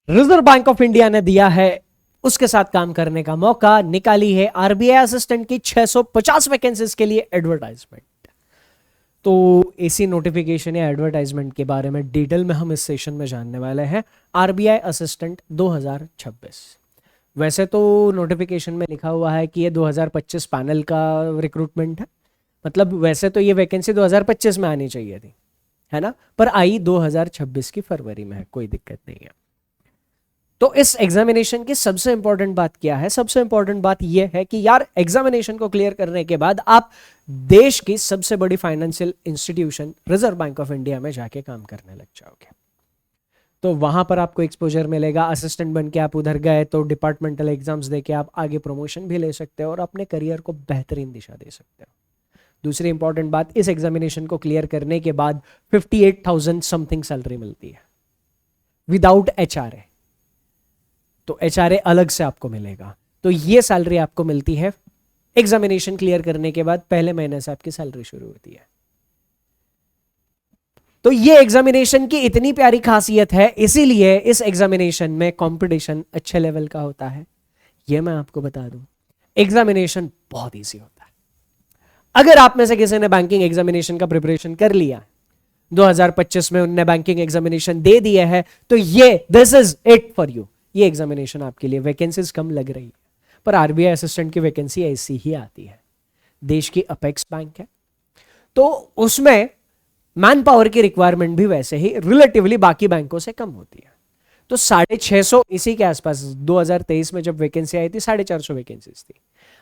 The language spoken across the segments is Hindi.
रिजर्व बैंक ऑफ इंडिया ने दिया है उसके साथ काम करने का मौका, निकाली है आरबीआई असिस्टेंट की 650 वैकेंसीज के लिए एडवर्टाइजमेंट। तो इसी नोटिफिकेशन या एडवर्टाइजमेंट के बारे में डिटेल में हम इस सेशन में जानने वाले हैं। RBI assistant 2026। वैसे तो नोटिफिकेशन में लिखा हुआ है कि ये 2025 पैनल का रिक्रूटमेंट है, मतलब वैसे तो ये वैकेंसी 2025 में आनी चाहिए थी, है ना, पर आई 2026 की फरवरी में है, कोई दिक्कत नहीं है। तो इस एग्जामिनेशन की सबसे इंपॉर्टेंट बात क्या है? सबसे इंपॉर्टेंट बात यह है कि यार एग्जामिनेशन को क्लियर करने के बाद आप देश की सबसे बड़ी financial institution reserve bank of India में जाके काम करने लग जाओगे। तो वहां पर आपको एक्सपोजर मिलेगा, असिस्टेंट बन के आप उधर गए तो डिपार्टमेंटल एग्जाम्स देके आप आगे प्रमोशन भी ले सकते हो और अपने करियर को बेहतरीन दिशा दे सकते हो। दूसरी इंपॉर्टेंट बात, इस एग्जामिनेशन को क्लियर करने के बाद 58,000 समथिंग सैलरी मिलती है विदाउट एचआरए। तो एचआरए अलग से आपको मिलेगा। तो ये सैलरी आपको मिलती है एग्जामिनेशन क्लियर करने के बाद, पहले महीने से आपकी सैलरी शुरू होती है। तो ये एग्जामिनेशन की इतनी प्यारी खासियत है, इसीलिए इस एग्जामिनेशन में कंपटीशन अच्छे लेवल का होता है। ये मैं आपको बता दूं, एग्जामिनेशन बहुत इजी होता है। अगर आप में से किसी ने बैंकिंग एग्जामिनेशन का प्रिपरेशन कर लिया 2025 में, उनने बैंकिंग एग्जामिनेशन दे दिया है, तो ये this is it for you. ये एग्जामिनेशन आपके लिए, वैकेंसीज कम लग रही है पर आरबीआई असिस्टेंट की वैकेंसी ऐसी ही आती है। देश की अपेक्स बैंक है तो उसमें मैन पावर की रिक्वायरमेंट भी वैसे ही रिलेटिवली बाकी बैंकों से कम होती है। तो 650 इसी के आसपास 2023 में जब वैकेंसी आई थी 450 वैकेंसीज थी।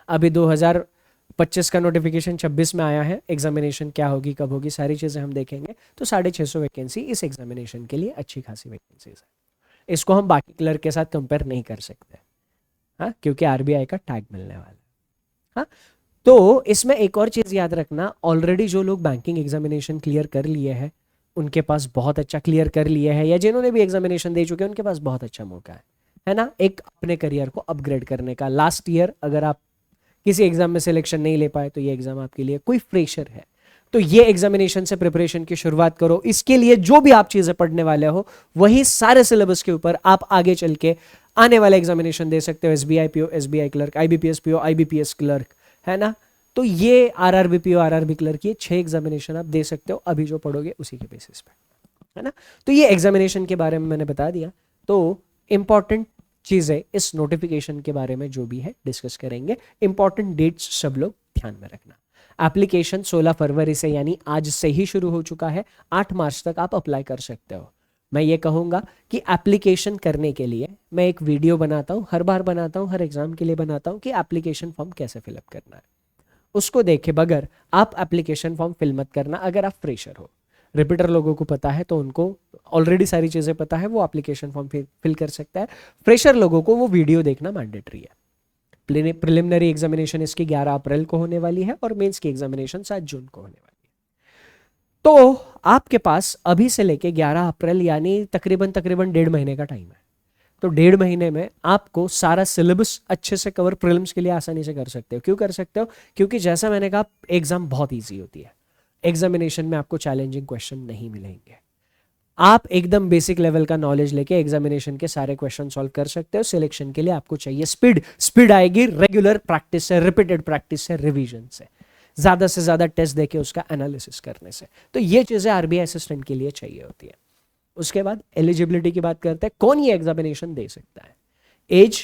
अभी 2025 का नोटिफिकेशन 26 में आया है, एग्जामिनेशन क्या होगी कब होगी सारी चीजें हम देखेंगे। तो 650 वैकेंसी इस एग्जामिनेशन के लिए अच्छी खासी वैकेंसीज है। इसको हम बाकी क्लर्क के साथ कंपेयर नहीं कर सकते, हाँ, क्योंकि आरबीआई का टैग मिलने वाला है। हाँ, तो इसमें एक और चीज याद रखना, ऑलरेडी जो लोग बैंकिंग एग्जामिनेशन क्लियर कर लिए हैं उनके पास बहुत अच्छा, क्लियर कर लिए हैं या जिन्होंने भी एग्जामिनेशन दे चुके हैं उनके पास बहुत अच्छा मौका है ना, एक अपने करियर को अपग्रेड करने का। लास्ट ईयर अगर आप किसी एग्जाम में सिलेक्शन नहीं ले पाए तो ये एग्जाम आपके लिए, कोई फ्रेशर है तो ये एग्जामिनेशन से प्रिपरेशन की शुरुआत करो। इसके लिए जो भी आप चीजें पढ़ने वाले हो वही सारे सिलेबस के ऊपर आप आगे चल के आने वाले एग्जामिनेशन दे सकते हो। SBI PO, SBI clerk, IBPS PO, IBPS clerk, है ना। तो ये आरआरबी पीओ, आरआरबी क्लर्क, ये 6 एग्जामिनेशन आप दे सकते हो अभी जो पढ़ोगे उसी के बेसिस पे, है ना। तो ये एग्जामिनेशन के बारे में मैंने बता दिया। तो इंपॉर्टेंट चीजें इस नोटिफिकेशन के बारे में जो भी है डिस्कस करेंगे। इंपॉर्टेंट डेट्स सब लोग ध्यान में रखना। एप्लीकेशन 16 फरवरी से यानी आज से ही शुरू हो चुका है। 8 मार्च तक आप अप्लाई कर सकते हो। मैं ये कहूंगा कि एप्लीकेशन करने के लिए मैं एक वीडियो बनाता हूं, हर बार बनाता हूं, हर एग्जाम के लिए बनाता हूं कि एप्लीकेशन फॉर्म कैसे फिलअप करना है। उसको देखे बगैर आप एप्लीकेशन फॉर्म फिल मत करना अगर आप फ्रेशर हो। रिपीटर लोगों को पता है तो उनको ऑलरेडी सारी चीजें पता है, वो एप्लीकेशन फॉर्म फिल कर सकता है। फ्रेशर लोगों को वो वीडियो देखना मैंडेटरी है। प्रिलिमिनरी एग्जामिनेशन इसकी 11 अप्रैल को होने वाली है और मेंस की एग्जामिनेशन 7 जून को होने वाली है। तो आपके पास अभी से लेके 11 अप्रैल यानी तकरीबन तकरीबन 1.5 महीने का टाइम है। तो 1.5 महीने में आपको सारा सिलेबस अच्छे से कवर प्रीलिम्स के लिए आसानी से कर सकते हो। क्यों कर सकते हो? क्योंकि जैसा मैंने कहा एग्जाम बहुत ईजी होती है। एग्जामिनेशन में आपको चैलेंजिंग क्वेश्चन नहीं मिलेंगे। आप एकदम बेसिक लेवल का नॉलेज लेके एग्जामिनेशन के सारे क्वेश्चन सॉल्व कर सकते हो। सिलेक्शन के लिए आपको चाहिए स्पीड। स्पीड आएगी रेगुलर प्रैक्टिस से, रिपीटेड प्रैक्टिस से, रिवीजन से, ज्यादा से ज्यादा टेस्ट देके उसका एनालिसिस करने से। तो ये चीजें आरबीआई असिस्टेंट के लिए चाहिए होती है। उसके बाद एलिजिबिलिटी की बात करते हैं, कौन ये एग्जामिनेशन दे सकता है। एज,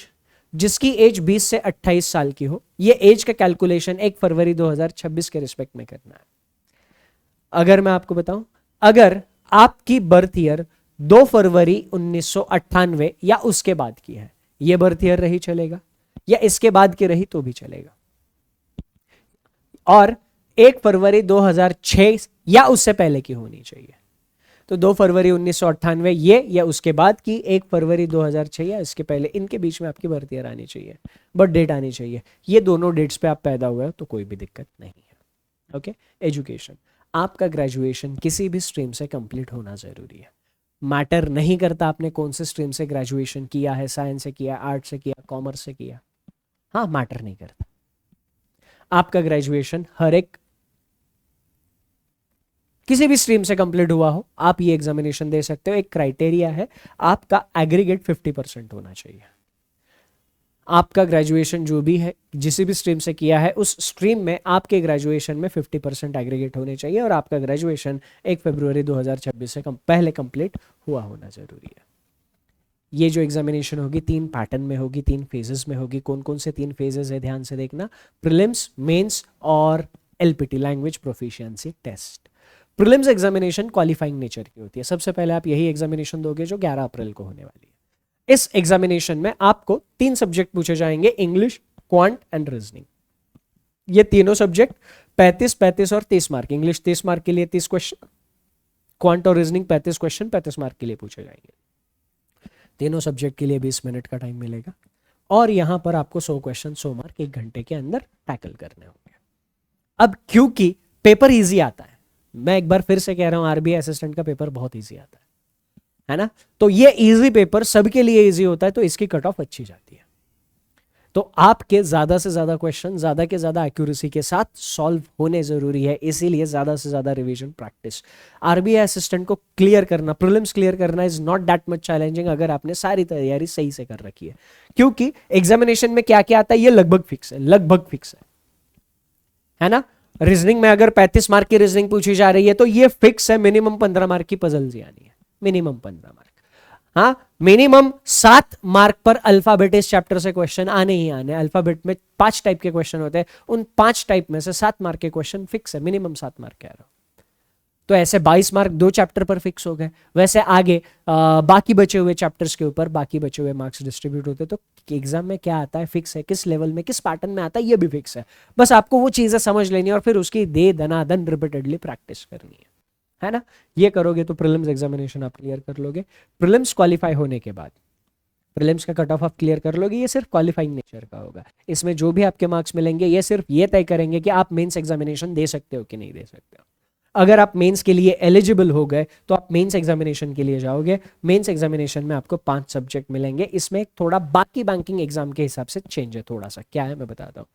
जिसकी एज 20 से 28 साल की हो, ये एज का कैलकुलेशन 1 फरवरी 2026 के रिस्पेक्ट में करना है। अगर मैं आपको बताऊं, अगर आपकी बर्थ ईयर 2 फरवरी 1998 या उसके बाद की है, ये बर्थ ईयर रही चलेगा, या इसके बाद की रही तो भी चलेगा। और 1 फरवरी 2006 या उससे पहले की होनी चाहिए। तो 2 फरवरी 1998 ये या उसके बाद की, 1 फरवरी 2006 या इसके पहले, इनके बीच में आपकी बर्थ ईयर आनी चाहिए, बर्थ डेट आनी चाहिए। ये दोनों डेट्स पे आप पैदा हुए हो तो कोई भी दिक्कत नहीं है। ओके। एजुकेशन, आपका ग्रेजुएशन किसी भी स्ट्रीम से कंप्लीट होना जरूरी है। मैटर नहीं करता आपने कौन से स्ट्रीम से ग्रेजुएशन किया है, साइंस से किया, आर्ट से किया, कॉमर्स से किया, हाँ, मैटर नहीं करता। आपका ग्रेजुएशन हर एक किसी भी स्ट्रीम से कंप्लीट हुआ हो आप ये एग्जामिनेशन दे सकते हो। एक क्राइटेरिया है, आपका एग्रीगेट 50% होना चाहिए। आपका ग्रेजुएशन जो भी है जिस भी स्ट्रीम से किया है उस स्ट्रीम में आपके ग्रेजुएशन में 50% एग्रीगेट होने चाहिए और आपका ग्रेजुएशन 1 फरवरी 2026 से पहले कंप्लीट हुआ होना जरूरी है। ये जो एग्जामिनेशन होगी 3 पैटर्न में होगी, 3 फेजेस में होगी। कौन कौन से 3 फेजेस है ध्यान से देखना, प्रीलिम्स, मेंस और LPT language proficiency test. Prelims examination qualifying nature की होती है। सबसे पहले आप यही एग्जामिनेशन दोगे जो 11 अप्रैल को होने वाली है। इस एग्जामिनेशन में आपको 3 सब्जेक्ट पूछे जाएंगे, इंग्लिश, क्वांट एंड रीजनिंग। ये तीनों सब्जेक्ट 35, 35 और 30 मार्क, इंग्लिश 30 मार्क के लिए 30 क्वेश्चन, क्वांट और रीजनिंग 35 क्वेश्चन 35 मार्क के लिए पूछे जाएंगे। तीनों सब्जेक्ट के लिए 20 मिनट का टाइम मिलेगा और यहां पर आपको 100 क्वेश्चन 100 मार्क 1 घंटे के अंदर टैकल करने होंगे। अब क्योंकि पेपर इजी आता है, मैं एक बार फिर से कह रहा हूं, आरबीआई असिस्टेंट का पेपर बहुत इजी आता है ना, तो ये इजी पेपर सबके लिए इजी होता है तो इसकी कट ऑफ अच्छी जाती है। तो आपके ज्यादा से ज्यादा क्वेश्चन ज्यादा के ज्यादा एक्यूरेसी के साथ सॉल्व होने जरूरी है, इसीलिए ज्यादा से ज्यादा रिवीजन प्रैक्टिस। आरबीआई असिस्टेंट को क्लियर करना, प्रीलिम्स क्लियर करना is not that much challenging अगर आपने सारी तैयारी सही से कर रखी है, क्योंकि एग्जामिनेशन में क्या क्या आता है ये लगभग फिक्स है, लगभग फिक्स है ना। रीजनिंग में अगर 35 मार्क की रीजनिंग पूछी जा रही है तो ये फिक्स है, मिनिमम 15 मार्क की पजल्स आनी है, मिनिमम 15 मार्क। हाँ, मिनिमम 7 मार्क पर अल्फाबेट इस चैप्टर से क्वेश्चन आने ही आने। अल्फाबेट में 5 टाइप के क्वेश्चन होते हैं, उन 5 टाइप में से 7 मार्क के क्वेश्चन फिक्स है, मिनिमम 7 मार्क कह रहा हूं। तो ऐसे 22 मार्क 2 चैप्टर पर फिक्स हो गए। वैसे आगे बाकी बचे हुए चैप्टर्स के ऊपर बाकी बचे हुए मार्क्स डिस्ट्रीब्यूट होते हैं। तो एग्जाम में क्या आता है फिक्स है, किस लेवल में किस पैटर्न में आता है ये भी फिक्स है। बस आपको वो चीजें समझ लेनी है और फिर उसकी दे दनादन रिपीटेडली प्रैक्टिस करनी है ना। ये करोगे तो प्रीलिम्स एग्जामिनेशन आप क्लियर कर लोगे। प्रीलिम्स क्वालिफाई होने के बाद प्रीलिम्स का कट ऑफ आप क्लियर कर लोगे, ये सिर्फ क्वालिफाइंग नेचर का होगा। इसमें जो भी आपके मार्क्स मिलेंगे ये सिर्फ ये तय करेंगे कि आप मेंस एग्जामिनेशन दे सकते हो कि नहीं दे सकते हो। अगर आप मेंस के लिए एलिजिबल हो गए तो आप मेंस एग्जामिनेशन के लिए जाओगे। मेंस एग्जामिनेशन में आपको 5 सब्जेक्ट मिलेंगे। इसमें थोड़ा बाकी बैंकिंग एग्जाम के हिसाब से चेंज है, थोड़ा सा क्या है मैं बताता हूँ।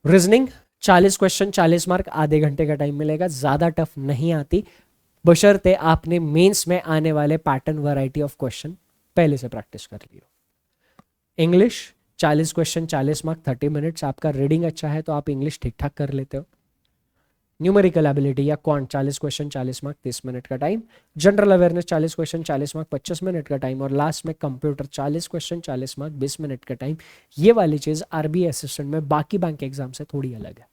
रीजनिंग 40 क्वेश्चन 40 मार्क, आधे घंटे का टाइम मिलेगा, ज्यादा टफ नहीं आती, बशर्ते आपने मेंस में आने वाले पैटर्न वैरायटी ऑफ क्वेश्चन पहले से प्रैक्टिस कर लियो। इंग्लिश 40 क्वेश्चन 40 मार्क 30 मिनट्स, आपका रीडिंग अच्छा है तो आप इंग्लिश ठीक ठाक कर लेते हो। न्यूमेरिकल एबिलिटी या क्वांट 40 क्वेश्चन 40 मार्क 30 मिनट का time. General awareness 40 question 40 mark 25 minute का टाइम। और लास्ट में कंप्यूटर 40 क्वेश्चन 40 मार्क 20 मिनट का टाइम। ये वाली चीज आरबीआई असिस्टेंट में बाकी बैंक एग्जाम से थोड़ी अलग है।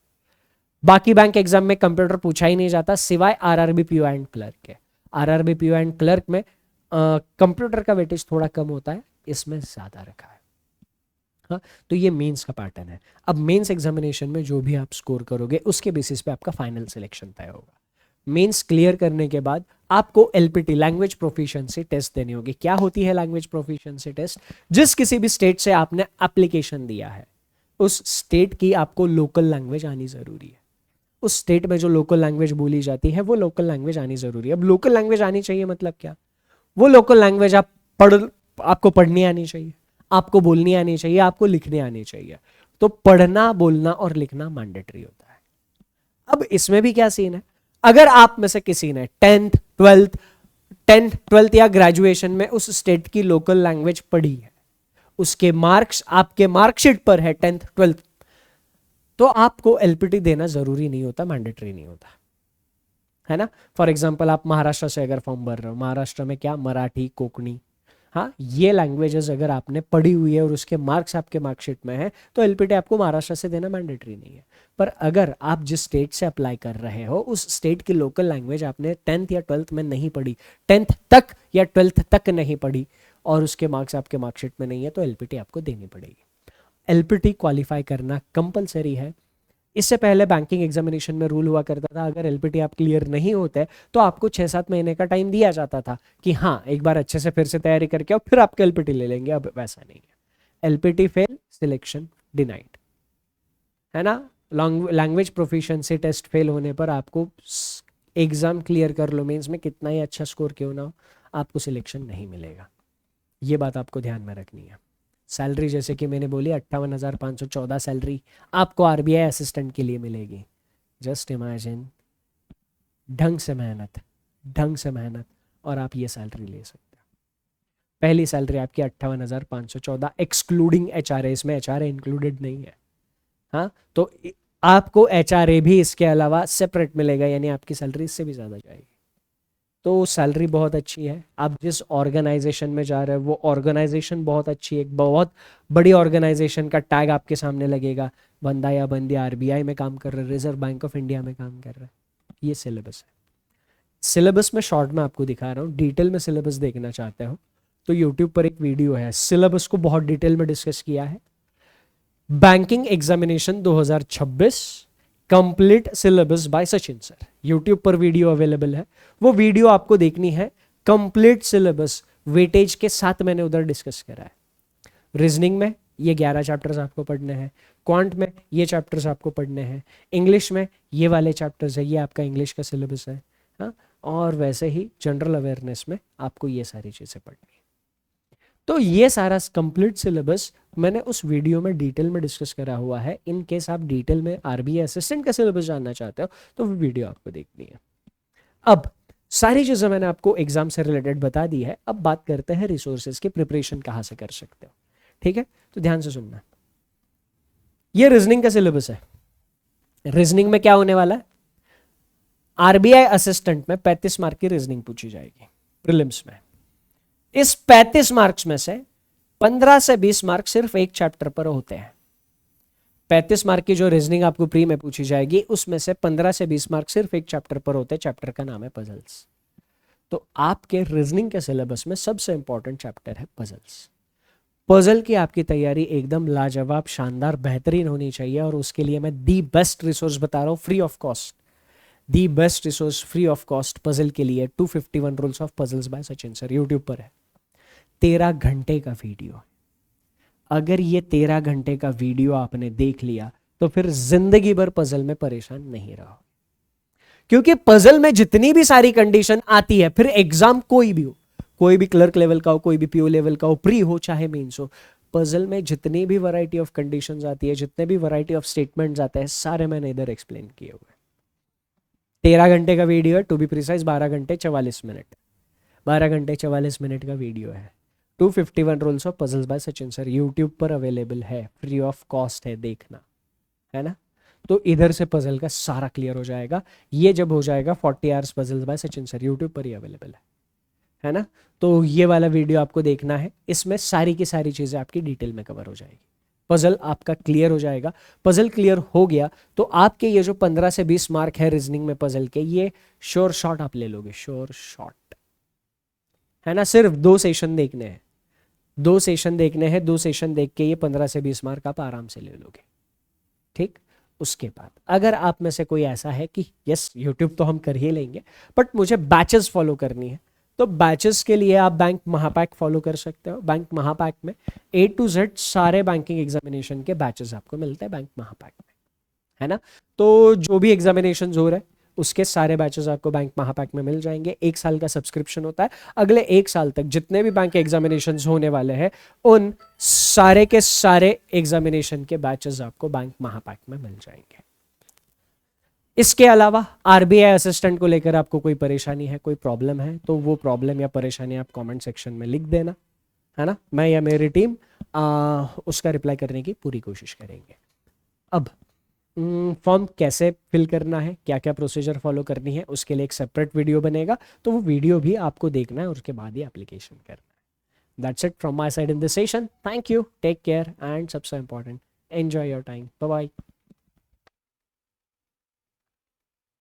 बाकी बैंक एग्जाम में कंप्यूटर पूछा ही नहीं जाता सिवाय आरआरबी पीओ एंड क्लर्क के। आरआरबी पीओ एंड क्लर्क में कंप्यूटर का वेटेज थोड़ा कम होता है, इसमें ज्यादा रखा है। हाँ, तो ये मेंस का पैटर्न है। अब मेंस एग्जामिनेशन में जो भी आप स्कोर करोगे उसके बेसिस पे आपका फाइनल सिलेक्शन तय होगा। मेंस क्लियर करने के बाद आपको एलपीटी लैंग्वेज प्रोफिशिएंसी टेस्ट देनी होगी। क्या होती है लैंग्वेज प्रोफिशिएंसी टेस्ट? जिस किसी भी स्टेट से आपने एप्लीकेशन दिया है उस स्टेट की आपको लोकल लैंग्वेज आनी जरूरी है। उस स्टेट में जो लोकल लैंग्वेज बोली जाती है वो लोकल लैंग्वेज आनी जरूरी है। अब लोकल लैंग्वेज आनी चाहिए मतलब क्या? वो लोकल लैंग्वेज आपको पढ़नी आनी चाहिए, आपको बोलनी आनी चाहिए, आपको लिखने आनी चाहिए। तो पढ़ना बोलना और लिखना मैंडेटरी होता है। अब इसमें भी क्या सीन है, अगर आप में से किसी ने 10th 12th या ग्रेजुएशन में उस स्टेट की लोकल लैंग्वेज पढ़ी है, उसके मार्क्स आपके मार्कशीट पर है 10th 12th, तो आपको एलपीटी देना जरूरी नहीं होता, मैंडेटरी नहीं होता, है ना। फॉर एग्जाम्पल आप महाराष्ट्र से अगर फॉर्म भर रहे हो, महाराष्ट्र में क्या मराठी, कोंकणी, हाँ ये लैंग्वेजेस अगर आपने पढ़ी हुई है और उसके मार्क्स आपके मार्कशीट में है तो एलपीटी आपको महाराष्ट्र से देना मैंडेटरी नहीं है। पर अगर आप जिस स्टेट से अप्लाई कर रहे हो उस स्टेट की लोकल लैंग्वेज आपने 10th या 12th में नहीं पढ़ी, 10th तक या 12th तक नहीं पढ़ी और उसके मार्क्स आपके मार्कशीट में नहीं है तो एलपीटी आपको देनी पड़ेगी। एलपीटी क्वालिफाई करना कंपलसरी है। इससे पहले बैंकिंग एग्जामिनेशन में रूल हुआ करता था, अगर एलपीटी आप क्लियर नहीं होते तो आपको 6-7 महीने का टाइम दिया जाता था कि हाँ एक बार अच्छे से फिर से तैयारी करके आओ फिर आपके एलपीटी ले लेंगे। अब वैसा नहीं है, एलपीटी फेल सिलेक्शन डिनाइड, है ना। लैंग्वेज प्रोफिशिएंसी टेस्ट फेल होने पर आपको एग्जाम क्लियर कर लो, मेंस में कितना ही अच्छा स्कोर क्यों ना हो, आपको सिलेक्शन नहीं मिलेगा। ये बात आपको ध्यान में रखनी है। सैलरी जैसे कि मैंने बोली 58,514 सैलरी आपको आरबीआई असिस्टेंट के लिए मिलेगी। जस्ट इमेजिन ढंग से मेहनत, ढंग से मेहनत, और आप ये सैलरी ले सकते हो। पहली सैलरी आपकी 58,514 एक्सक्लूडिंग एचआरए, इसमें एचआरए इंक्लूडेड नहीं है। हाँ, तो आपको एचआरए भी इसके अलावा सेपरेट मिलेगा, यानी आपकी सैलरी इससे भी ज़्यादा जाएगी। तो सैलरी बहुत अच्छी है। आप जिस ऑर्गेनाइजेशन में जा रहे हो वो ऑर्गेनाइजेशन बहुत अच्छी है, एक बहुत बड़ी ऑर्गेनाइजेशन का टैग आपके सामने लगेगा, बंदा या बंदी आरबीआई में काम कर रहे हैं, रिजर्व बैंक ऑफ इंडिया में काम कर रहे हैं। ये सिलेबस है। सिलेबस में शॉर्ट में आपको दिखा रहा हूँ, डिटेल में सिलेबस देखना चाहते हो तो यूट्यूब पर एक वीडियो है, सिलेबस को बहुत डिटेल में डिस्कस किया है। Banking examination 2026 complete syllabus by Sachin sir, YouTube पर वीडियो अवेलेबल है। वो वीडियो आपको देखनी है, कंप्लीट सिलेबस वेटेज के साथ मैंने उधर डिस्कस करा है। रीजनिंग में ये 11 चैप्टर्स आपको पढ़ने हैं, क्वांट में ये चैप्टर्स आपको पढ़ने हैं, इंग्लिश में ये वाले चैप्टर्स है, ये आपका इंग्लिश का सिलेबस है। हाँ, और वैसे ही जनरल अवेयरनेस में आपको ये सारी चीज़ें पढ़नी है। तो ये सारा कंप्लीट सिलेबस मैंने उस वीडियो में डिटेल में डिस्कस करा हुआ है। इन केस आप डिटेल में आरबीआई असिस्टेंट का सिलेबस जानना चाहते हो तो वो वीडियो आपको देखनी है। अब सारी चीज़ें मैंने आपको एग्जाम से रिलेटेड बता दी है। अब बात करते हैं रिसोर्सेज की प्रिपरेशन कहाँ से कर सकते हो। ठीक है, तो ध्यान से सुनना। ये रीजनिंग का सिलेबस है। रीजनिंग में क्या होने वाला है, आरबीआई असिस्टेंट में 35 मार्क की रीजनिंग पूछी जाएगी प्रीलिम्स में। इस 35 मार्क्स में से 15 से 20 मार्क सिर्फ एक चैप्टर पर होते हैं। 35 मार्क की जो रीजनिंग आपको प्री में पूछी जाएगी उसमें से 15 से 20 मार्क सिर्फ एक चैप्टर पर होते हैं। चैप्टर का नाम है पजल्स। तो आपके रीजनिंग के सिलेबस में सबसे इंपॉर्टेंट चैप्टर है पजल्स। पजल की आपकी तैयारी एकदम लाजवाब, शानदार, बेहतरीन होनी चाहिए, और उसके लिए मैं दी बेस्ट रिसोर्स बता रहा हूँ free of cost. The best resource free of cost puzzle के लिए 251 rules of puzzles by Sachin sir, YouTube पर है। 13 घंटे का वीडियो। अगर ये 13 घंटे का वीडियो आपने देख लिया तो फिर जिंदगी भर पजल में परेशान नहीं रहो, क्योंकि पजल में जितनी भी सारी कंडीशन आती है, फिर एग्जाम कोई भी हो, कोई भी क्लर्क लेवल का हो, कोई भी पीओ लेवल का हो, प्री हो चाहे मेंस हो, पजल में जितनी भी वैरायटी ऑफ कंडीशंस आती है, जितने भी वैरायटी ऑफ स्टेटमेंट्स आते हैं, सारे मैंने इधर एक्सप्लेन किए हुए। 13 घंटे का वीडियो है, टू बी प्रिसाइज 12 घंटे 44 मिनट, 12 घंटे 44 मिनट का वीडियो है। 251 rules of puzzles by Sachin sir YouTube पर अवेलेबल है, फ्री ऑफ कॉस्ट है, देखना है ना। तो इधर से पजल का सारा क्लियर हो जाएगा। ये जब हो जाएगा 40 hours puzzles by Sachin sir YouTube पर ही अवेलेबल है ना। तो ये वाला वीडियो आपको देखना है, इसमें सारी की सारी चीज़ें आपकी डिटेल में कवर हो जाएगी। पजल आपका क्लियर हो जाएगा। पजल क्लियर हो गया तो आपके ये जो 15 से 20 मार्क है रीजनिंग में पजल के, ये श्योर शॉट आप ले लोगे, श्योर शॉट है ना। सिर्फ 2 सेशन देखने हैं, 2 सेशन देखने हैं, 2 सेशन देख के ये 15 से 20 मार्क आप आराम से ले लोगे। ठीक, उसके बाद अगर आप में से कोई ऐसा है कि यस यूट्यूब तो हम कर ही लेंगे बट मुझे बैचेस फॉलो करनी है, तो बैचेस के लिए आप बैंक महापैक फॉलो कर सकते हो। बैंक महापैक में A to Z सारे बैंकिंग एग्जामिनेशन के बैचेस आपको मिलते हैं बैंक महापैक में, है ना। तो जो भी एग्जामिनेशन हो रहे हैं उसके सारे बैचेस आपको बैंक महापैक में मिल जाएंगे। 1 साल का सब्सक्रिप्शन होता है। अगले 1 साल तक जितने भी बैंक एग्जामिनेशन होने वाले हैं उन सारे के सारे एग्जामिनेशन के बैचेस आपको बैंक महापैक में मिल जाएंगे। इसके अलावा आरबीआई असिस्टेंट को लेकर आपको कोई परेशानी है, कोई प्रॉब्लम है, तो वो प्रॉब्लम या परेशानी आप कमेंट सेक्शन में लिख देना, है ना। मैं या मेरी टीम उसका रिप्लाई करने की पूरी कोशिश करेंगे। अब फॉर्म कैसे फिल करना है, क्या क्या प्रोसीजर फॉलो करनी है, उसके लिए एक सेपरेट वीडियो बनेगा, तो वो वीडियो भी आपको देखना है और उसके बाद ही एप्लीकेशन करना है। That's it from my side in this session. Thank you, take care and सबसे important enjoy your time. Bye bye.